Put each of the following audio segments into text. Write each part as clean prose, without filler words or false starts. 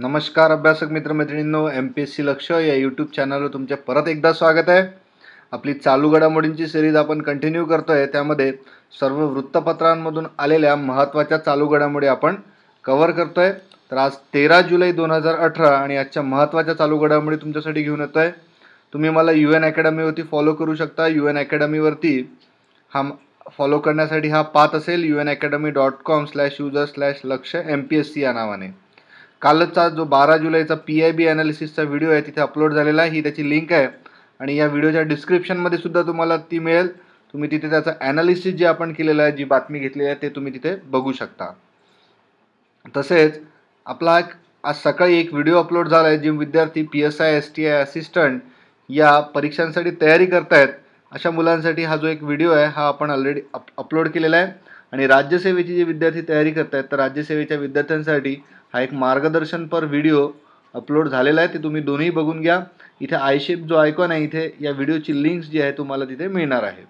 नमस्कार अभ्यासक मित्रमैत्रिणींनो, MPSC लक्ष्य या यूट्यूब चॅनलवर तुमचे परत एकदा स्वागत आहे. आपली चालू घडामोडींची सिरीज आपण कंटिन्यू करतोय. त्यामध्ये सर्व वृत्तपत्रांमधून आलेल्या महत्त्वाच्या चालू घडामोडी आपण कव्हर करतोय. तर आज 13 जुलै 2018 आणि आजच्या महत्त्वाच्या चालू घडामोडी तुमच्यासाठी घेऊन येतोय. तुम्ही मला UN अकॅडमीवरती फॉलो करू शकता. UN अकॅडमीवरती फॉलो करण्यासाठी हा पाथ असेल unacademy.com/user/lakshya MPSC या नावाने. कालचा जो 12 जुलैचा PIB ॲनालिसिसचा व्हिडिओ आहे तिथे अपलोड झालेला आहे. ही त्याची लिंक आहे आणि या व्हिडिओच्या डिस्क्रिप्शनमध्ये सुद्धा तुम्हाला ती मिळेल. तुम्ही तिथे त्याचं ॲनालिसिस जे आपण केलेलं आहे, जी बातमी घेतलेली आहे ते तुम्ही तिथे बघू शकता. तसेच आपला आज सकाळी एक व्हिडिओ अपलोड झाला आहे. जे विद्यार्थी PSI STI असिस्टंट या परीक्षांसाठी तयारी करतायत अशा मुलांसाठी हा जो एक व्हिडिओ आहे हा आपण ऑलरेडी अपलोड केलेला आहे. आणि राज्यसेवेची जे विद्यार्थी तयारी करतायत तर राज्यसेवेच्या विद्यार्थ्यांसाठी हा एक मार्गदर्शनपर व्हिडिओ अपलोड झालेला आहे. ते तुम्ही दोन्ही बघून घ्या. इथे आयशेप जो आयकॉन आहे इथे या व्हिडिओची लिंक्स जी आहे तुम्हाला तिथे मिळणार आहे.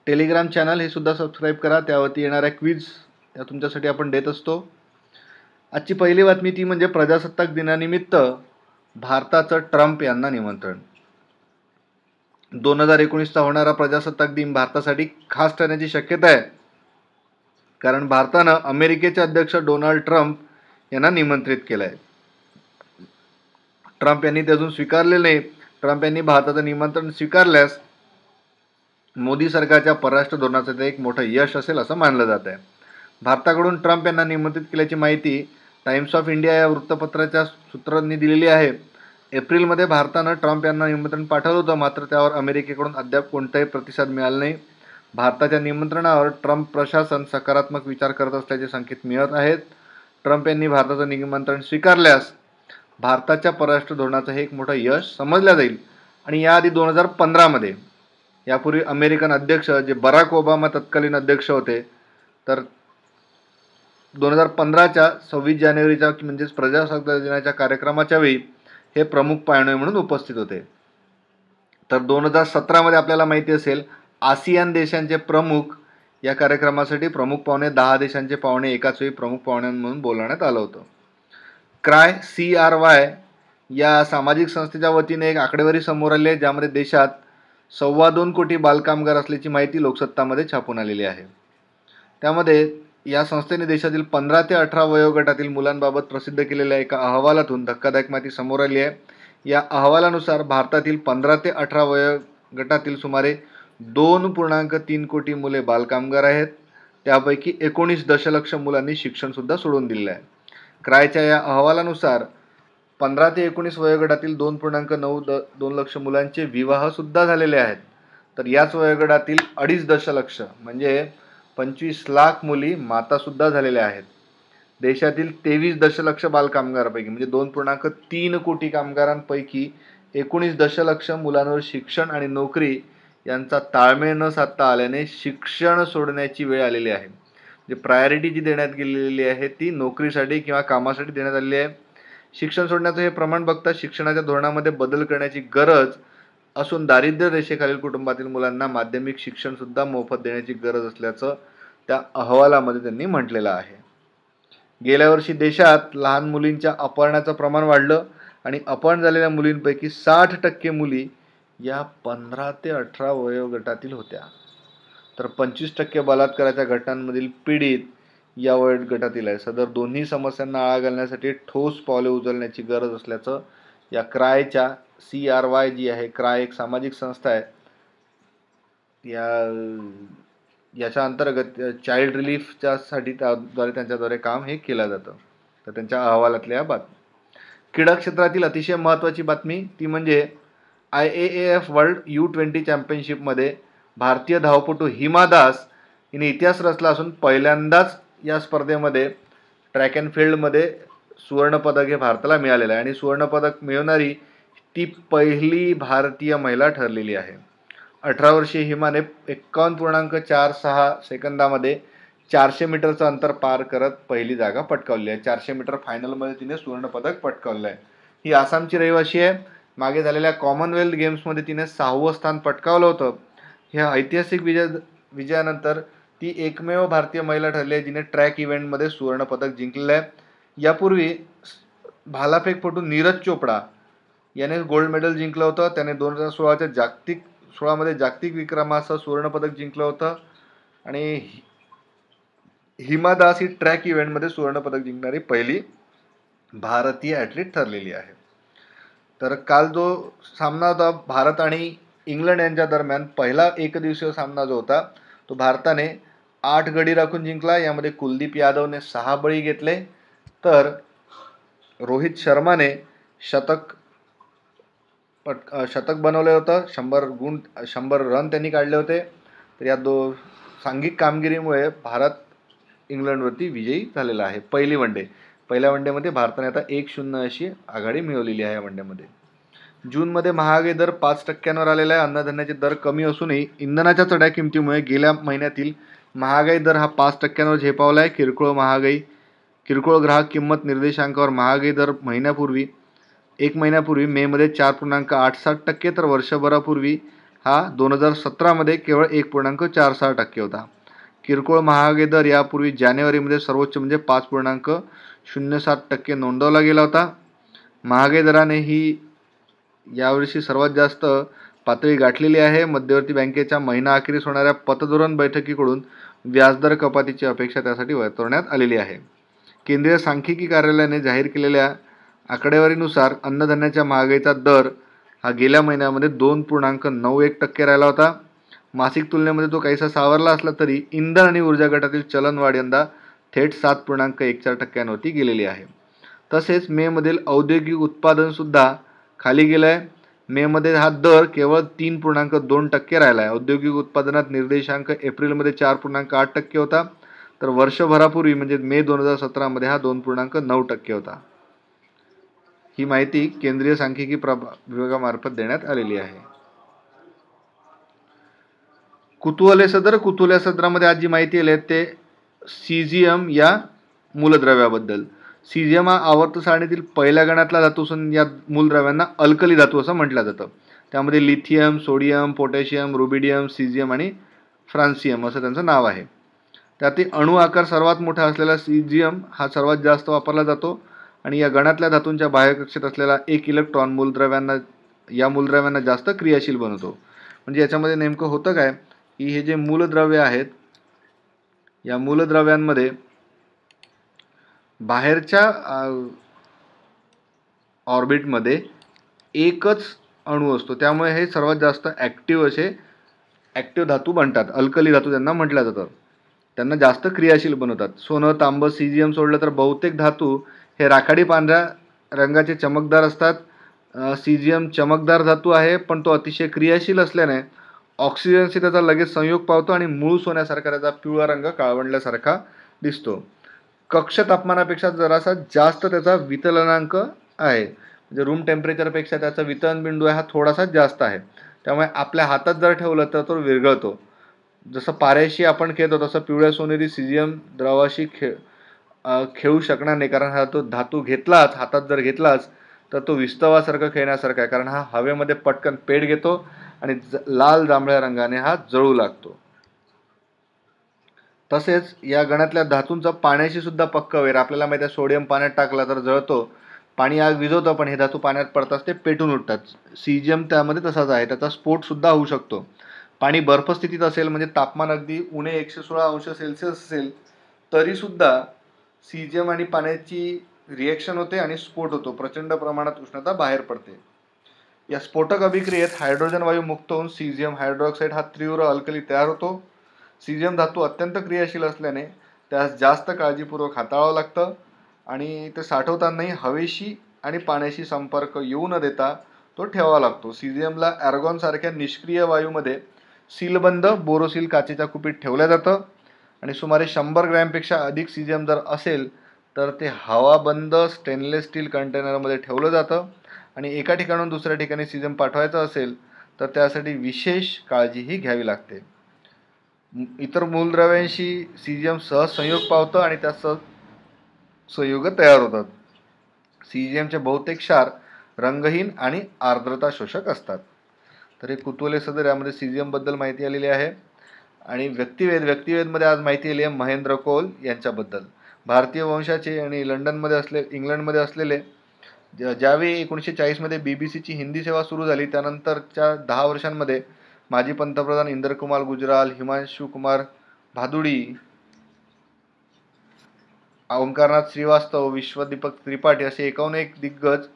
टेलिग्राम चॅनल हे सुद्धा सबस्क्राईब करा. त्यावरती येणाऱ्या क्विज त्या तुमच्यासाठी आपण देत असतो. आजची पहिली बातमी ती म्हणजे प्रजासत्ताक दिनानिमित्त भारताचं ट्रम्प यांना निमंत्रण. 2019चा होणारा प्रजासत्ताक दिन भारतासाठी खास ठरण्याची शक्यता आहे. कारण भारतानं अमेरिकेचे अध्यक्ष डोनाल्ड ट्रम्प यांना निमंत्रित केलं आहे. ट्रम्प यांनी ते अजून स्वीकारले नाही. ट्रम्प यांनी भारताचं निमंत्रण स्वीकारल्यास मोदी सरकारच्या परराष्ट्र धोरणाचं ते एक मोठं यश असेल असं मानलं जात आहे. भारताकडून ट्रम्प यांना निमंत्रित केल्याची माहिती टाइम्स ऑफ इंडिया या वृत्तपत्राच्या सूत्रांनी दिलेली आहे. एप्रिलमध्ये भारतानं ट्रम्प यांना निमंत्रण पाठवलं होतं, मात्र त्यावर अमेरिकेकडून अद्याप कोणताही प्रतिसाद मिळाला नाही. भारताच्या निमंत्रणावर ट्रम्प प्रशासन सकारात्मक विचार करत असल्याचे संकेत मिळत आहेत. ट्रम्प यांनी भारताचं निमंत्रण स्वीकारल्यास भारताच्या परराष्ट्र धोरणाचं हे एक मोठं यश समजलं जाईल. आणि याआधी 2015मध्ये यापूर्वी अमेरिकन अध्यक्ष जे बराक ओबामा तत्कालीन अध्यक्ष होते, तर 2015च्या 26 जानेवारीच्या म्हणजेच प्रजासत्ताक दिनाच्या कार्यक्रमाच्या वेळी हे प्रमुख पाहुणे म्हणून उपस्थित होते. तर 2017मध्ये आपल्याला माहिती असेल आसियान देशांचे प्रमुख या कार्यक्रमासाठी प्रमुख पाहुणे 10 देशांचे पाहुणे एकाच वेळी प्रमुख पाहुणे म्हणून बोलावण्यात आलं होतं. CRY या सामाजिक संस्थेच्या वतीने एक आकडेवारी समोर आली आहे, ज्यामध्ये देशात 2.25 कोटी बालकामगार असल्याची माहिती लोकसत्तामध्ये छापून आलेली आहे. त्यामध्ये या संस्थेने देशातील 15 ते 18 वयोगटातील मुलांबाबत प्रसिद्ध केलेल्या एका अहवालातून धक्कादायक माहिती समोर आली आहे. या अहवालानुसार भारतातील 15 ते 18 वयोगटातील सुमारे 2.3 कोटी मुले बालकामगार आहेत. त्यापैकी 19 दशलक्ष मुलांनी शिक्षणसुद्धा सोडून दिलेलं आहे. क्रायच्या या अहवालानुसार 15 ते 19 वयोगटातील 2.9 लक्ष मुलांचे विवाहसुद्धा झालेले आहेत. तर याच वयोगटातील 2.5 दशलक्ष म्हणजे 25 लाख मुली मातासुद्धा झालेल्या आहेत. देशातील 23 दशलक्ष बालकामगारांपैकी म्हणजे 2.3 कोटी कामगारांपैकी 19 दशलक्ष मुलांवर शिक्षण आणि नोकरी यांचा ताळमेळ न साधता आल्याने शिक्षण सोडण्याची वेळ आलेली आहे. म्हणजे प्रायोरिटी जी देण्यात गेलेली आहे ती नोकरीसाठी किंवा कामासाठी देण्यात आलेली आहे. शिक्षण सोडण्याचं हे प्रमाण बघता शिक्षणाच्या धोरणामध्ये बदल करण्याची गरज असून दारिद्र्य रेषेखालील कुटुंबातील मुलांना माध्यमिक शिक्षणसुद्धा मोफत देण्याची गरज असल्याचं त्या अहवालामध्ये त्यांनी म्हटलेलं आहे. गेल्या वर्षी देशात लहान मुलींच्या अपहरणाचं प्रमाण वाढलं आणि अपहरण झालेल्या मुलींपैकी 60% मुली या 15 ते 18 वयोगटातील होत्या. तर 25% बलात्काराच्या घटनांमधील पीडित या वयोगटातील आहे. सदर दोन्ही समस्यांना आळा घालण्यासाठी ठोस पावले उचलण्याची गरज असल्याचं या क्रायच्या CRY जी आहे, क्राय एक सामाजिक संस्था आहे, याच्या अंतर्गत चाइल्ड रिलीफच्या साठी त्यांच्याद्वारे काम हे केलं जातं. तर त्यांच्या अहवालातल्या बातमी. क्रीडा क्षेत्रातील अतिशय महत्त्वाची बातमी ती म्हणजे IAAF वर्ल्ड U20 चॅम्पियनशिपमध्ये भारतीय धावपटू हिमा दास हिने इतिहास रचला असून पहिल्यांदाच या स्पर्धेमध्ये ट्रॅक अँड फील्डमध्ये सुवर्णपदक हे भारताला मिळालेलं आहे. आणि सुवर्णपदक मिळवणारी ती पहिली भारतीय महिला ठरलेली आहे. 18 वर्षीय हिमाने 51.46 सेकंदामध्ये 400 मीटरचं अंतर पार करत पहिली जागा पटकावली आहे. 400 मीटर फायनलमध्ये तिने सुवर्णपदक पटकावलं आहे. ही आसामची रहिवासी आहे. मागे झालेल्या कॉमनवेल्थ गेम्समध्ये तिने 6वं स्थान पटकावलं होतं. ह्या ऐतिहासिक विजयानंतर ती एकमेव भारतीय महिला ठरली आहे जिने ट्रॅक इव्हेंटमध्ये सुवर्णपदक जिंकलेलं आहे. यापूर्वी भालाफेकपटू नीरज चोपडा याने गोल्ड मेडल जिंकलं होतं. त्याने 2016मध्ये जागतिक विक्रमासह सुवर्णपदक जिंकलं होतं. आणि हिमा दास ही ट्रॅक इव्हेंटमध्ये सुवर्णपदक जिंकणारी पहिली भारतीय ॲथलीट ठरलेली आहे. तर काल जो सामना होता भारत आणि इंग्लंड यांच्या दरम्यान, पहिला एकदिवसीय सामना जो होता तो भारताने 8 गडी राखून जिंकला. यामध्ये कुलदीप यादवने 6 बळी घेतले, तर रोहित शर्माने शतक बनवलं होतं. 100 रन त्यांनी काढले होते. तर या सांघिक कामगिरीमुळे भारत इंग्लंडवरती विजयी झालेला आहे. पहिल्या वनडेमध्ये भारताने आता 1-0 अशी आघाडी मिळवलेली आहे. या वनडेमध्ये जूनमध्ये महागाई दर 5% आलेला आहे. अन्नधान्याचे दर कमी असूनही इंधनाच्या चढ्या किमतीमुळे गेल्या महिन्यातील महागाई दर हा 5%वर झेपावला आहे. किरकोळ ग्राहक किंमत निर्देशांकावर महागाई दर एक महिन्यापूर्वी मेमध्ये 4.86%, तर वर्षभरापूर्वी हा 2017मध्ये केवळ 1.46% होता. किरकोळ महागाई दर यापूर्वी जानेवारीमध्ये सर्वोच्च म्हणजे 5.07% नोंदवला गेला होता. महागाई दराने ही यावर्षी सर्वात जास्त पातळी गाठलेली आहे. मध्यवर्ती बँकेच्या महिना अखेरीस होणाऱ्या पतधोरण बैठकीकडून व्याजदर कपातीची अपेक्षा त्यासाठी वर्तवण्यात आलेली आहे. केंद्रीय सांख्यिकी कार्यालयाने जाहीर केलेल्या आकडेवारीनुसार अन्नधान्याच्या महागाईचा दर हा गेल्या महिन्यामध्ये 2.91% राहिला होता. मासिक तुलनेमध्ये तो काहीसा सावरला असला तरी इंधन आणि ऊर्जा गटातील चलनवाढ यंदा थेट 7.14% गेलेली आहे. तसेच मेमधील औद्योगिक उत्पादनसुद्धा खाली गेलं आहे. मेमध्ये हा दर केवळ 3.2% राहिला आहे. औद्योगिक उत्पादनात निर्देशांक एप्रिलमध्ये 4.8% होता, तर वर्षभरापूर्वी म्हणजे मे 2017मध्ये हा 2.9% होता. ही माहिती केंद्रीय सांख्यिकी विभागामार्फत देण्यात आलेली आहे. कुतूहल सदरामध्ये आज जी माहिती आली आहे ते सीझियम या मूलद्रव्याबद्दल. सीझियम हा आवर्त सारणीतील पहिल्या गणातला धातू असून या मूलद्रव्यांना अल्कली धातू असं म्हटलं जातं. त्यामध्ये lithium, sodium, potassium, rubidium, caesium आणि फ्रान्सियम असं त्यांचं नाव आहे. त्यातील अणु आकार सर्वात मोठा असलेला सीझियम हा सर्वात जास्त वापरला जातो आणि या गणातल्या धातूंच्या बाह्यकक्षेत असलेला एक इलेक्ट्रॉन मूलद्रव्यांना जास्त क्रियाशील बनवतो. म्हणजे याच्यामध्ये नेमकं होतं काय की हे जे मूलद्रव्य आहेत या मूलद्रव्यांमध्ये बाहेरच्या ऑर्बिटमध्ये एकच अणू असतो, त्यामुळे हे सर्वात जास्त ॲक्टिव्ह धातू बनतात. अल्कली धातू त्यांना म्हटलं जातं. त्यांना जास्त क्रियाशील बनवतात. सोनं, तांबं, सीझियम सोडलं तर बहुतेक धातू हे राखाडी पांढऱ्या रंगाचे चमकदार असतात. सीझियम चमकदार धातू आहे, पण तो अतिशय क्रियाशील असल्याने ऑक्सिजनशी त्याचा लगेच संयोग पावतो आणि मूळ सोन्यासारखा त्याचा पिवळा रंग काळवंडल्यासारखा दिसतो. कक्ष तापमानापेक्षा जरासा जास्त त्याचा वितलनांक आहे. म्हणजे रूम टेम्परेचरपेक्षा त्याचा वितलन बिंदू आहे हा थोडासा जास्त आहे. त्यामुळे आपल्या हातात जर ठेवलं तर तो विरघळतो. जसं पाऱ्याशी आपण खेळतो तसं पिवळ्या सोनेरी सीझियम द्रवाशी खेळू शकणार नाही, कारण हा तो धातू हातात जर घेतलाच तर तो विस्तवासारखं खेळण्यासारखा आहे, कारण हा हवेमध्ये पटकन पेट घेतो आणि लाल जांभळ्या रंगाने हा जळू लागतो. तसेच या गणातल्या धातूंचा पाण्याशी सुद्धा पक्का वैर. आपल्याला माहिती आहे सोडियम पाण्यात टाकला तर जळतो, पाणी आग विझवतं, पण हे धातू पाण्यात पडताच ते पेटून उठतात. सीझियम त्यामध्ये तसाच आहे, त्याचा स्फोट सुद्धा होऊ शकतो. पाणी बर्फ स्थितीत असेल म्हणजे तापमान अगदी -116°C असेल तरी सुद्धा सीझियम आणि पाण्याची रिएक्शन होते आणि स्फोट होतो. प्रचंड प्रमाणात उष्णता बाहेर पडते. या स्फोटक अभिक्रियेत हायड्रोजन वायू मुक्त होऊन सीझियम हायड्रॉक्साईड हा तीव्र अल्कली तयार होतो. सीझियम धातू अत्यंत क्रियाशील असल्याने त्यास जास्त काळजीपूर्वक हाताळावं लागतं आणि ते साठवतानाही हवेशी आणि पाण्याशी संपर्क येऊ न देता तो ठेवावा लागतो. सीझियमला ॲर्गॉन सारख्या निष्क्रिय वायूमध्ये सीलबंद बोरोसिल काचेच्या कुपीत ठेवलं जातं आणि सुमारे 100 ग्रॅमपेक्षा अधिक सीझियम जर असेल तर ते हवाबंद स्टेनलेस स्टील कंटेनरमध्ये ठेवलं जातं आणि एका ठिकाणाहून दुसऱ्या ठिकाणी सीझियम पाठवायचं असेल तर त्यासाठी विशेष काळजीही घ्यावी लागते. इतर मूलद्रव्यांशी सीझियम सहज संयोग पावतं आणि त्या संयुग तयार होतात. सीझियमचे बहुतेक क्षार रंगहीन आणि आर्द्रता शोषक असतात. तर हे कुतूहल सदर यामध्ये सीझियमबद्दल माहिती आलेली आहे. आणि व्यक्तिवेदमध्ये आज माहिती आली आहे महेंद्र कौल यांच्याबद्दल. भारतीय वंशाचे आणि इंग्लंडमध्ये असलेले ज्यावेळी 1940 मध्ये BBC हिंदी सेवा सुरू झाली, त्यानंतरच्या 10 वर्षांमध्ये माजी पंतप्रधान इंद्रकुमार गुजराल, हिमांशु कुमार भादुडी, ओंकारनाथ श्रीवास्तव, विश्वदीपक त्रिपाठी असे 51 दिग्गज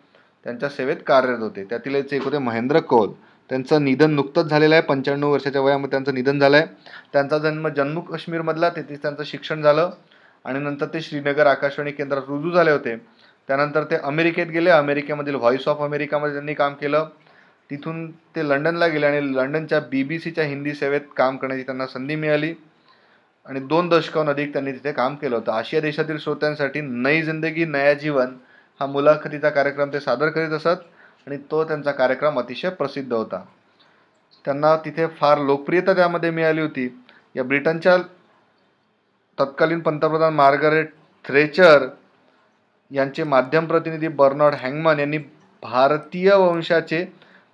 त्यांच्या सेवेत कार्यरत होते. त्यातीलच एक होते महेंद्र कौल. त्यांचं निधन नुकतंच झालेलं आहे. 95 वर्षाच्या वयामध्ये त्यांचं निधन झालं आहे. त्यांचा जन्म जम्मू काश्मीरमधला, तेथेच त्यांचं शिक्षण झालं आणि नंतर ते श्रीनगर आकाशवाणी केंद्रात रुजू झाले होते. त्यानंतर ते अमेरिकेत गेले. अमेरिकेमधील व्हॉइस ऑफ अमेरिकामध्ये त्यांनी काम केलं. तिथून ते लंडनला गेले आणि लंडनच्या BBCच्या हिंदी सेवेत काम करण्याची त्यांना संधी मिळाली आणि 2 दशकाहून अधिक त्यांनी तिथे काम केलं होतं. आशिया देशातील श्रोत्यांसाठी नई जिंदगी नया जीवन हा मुलाखतीचा कार्यक्रम ते सादर करीत असत आणि तो त्यांचा कार्यक्रम अतिशय प्रसिद्ध होता. त्यांना तिथे फार लोकप्रियता त्यामध्ये मिळाली होती. या ब्रिटनच्या तत्कालीन पंतप्रधान मार्गारेट थ्रेचर यांचे माध्यम प्रतिनिधी बर्नार्ड हँगमन यांनी भारतीय वंशाचे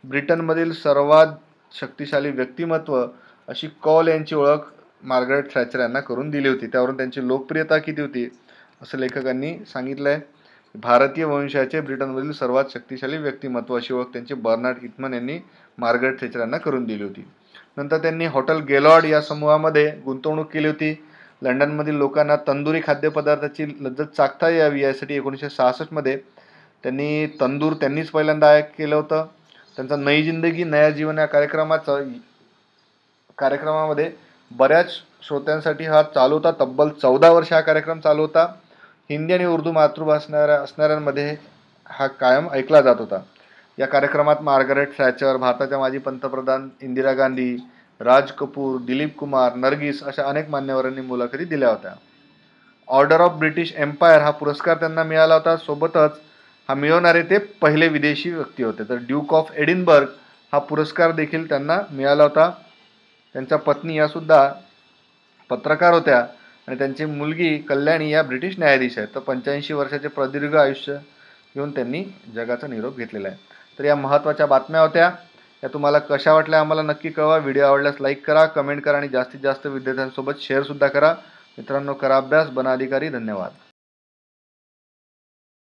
ब्रिटनमधील सर्वात शक्तिशाली व्यक्तिमत्व अशी कौल यांची ओळख मार्गारेट थॅचर यांना करून दिली होती. त्यावरून त्यांची लोकप्रियता किती होती असं लेखकांनी सांगितलं आहे. भारतीय वंशाचे ब्रिटनमधील सर्वात शक्तिशाली व्यक्तिमत्व अशी ओळख त्यांची बर्नार्ड हिटमन यांनी मार्गारेट थॅचर यांना करून दिली होती. नंतर त्यांनी हॉटेल गेलॉर्ड या समूहामध्ये गुंतवणूक केली होती. लंडनमधील लोकांना तंदुरी खाद्यपदार्थाची लज्जत चाखता यावी यासाठी 1966 मध्ये त्यांनी तंदूर त्यांनीच पहिल्यांदा केलं होतं. त्यांचा नई जिंदगी नया जीवन या कार्यक्रमामध्ये बऱ्याच श्रोत्यांसाठी हा चालू होता. तब्बल 14 वर्ष हा कार्यक्रम चालू होता. हिंदी आणि उर्दू मातृभाषा असणाऱ्यांमध्ये हा कायम ऐकला जात होता. या कार्यक्रमात मार्गारेट थॅचर, भारताच्या माजी पंतप्रधान इंदिरा गांधी, राज कपूर, दिलीप कुमार, नर्गिस अशा अनेक मान्यवरांनी मुलाखती दिल्या होत्या. ऑर्डर ऑफ ब्रिटिश एम्पायर हा पुरस्कार त्यांना मिळाला होता. सोबतच हा मिळवणारे ते पहिले विदेशी व्यक्ती होते. तर ड्यूक ऑफ एडिनबर्ग हा पुरस्कार देखील त्यांना मिळाला होता. त्यांच्या पत्नी या सुद्धा पत्रकार होत्या आणि त्यांची मुलगी कल्याणी या ब्रिटिश न्यायाधीश आहेत. तर 85 वर्षाचे प्रदीर्घ आयुष्य घेऊन त्यांनी जगाचा निरोप घेतलेला आहे. तर या महत्त्वाच्या बातम्या होत्या. या तुम्हाला कशा वाटल्या आम्हाला नक्की कळवा. व्हिडिओ आवडल्यास लाईक करा, कमेंट करा आणि जास्तीत जास्त विद्यार्थ्यांसोबत शेअरसुद्धा करा. मित्रांनो, करा अभ्यास, बना अधिकारी. धन्यवाद.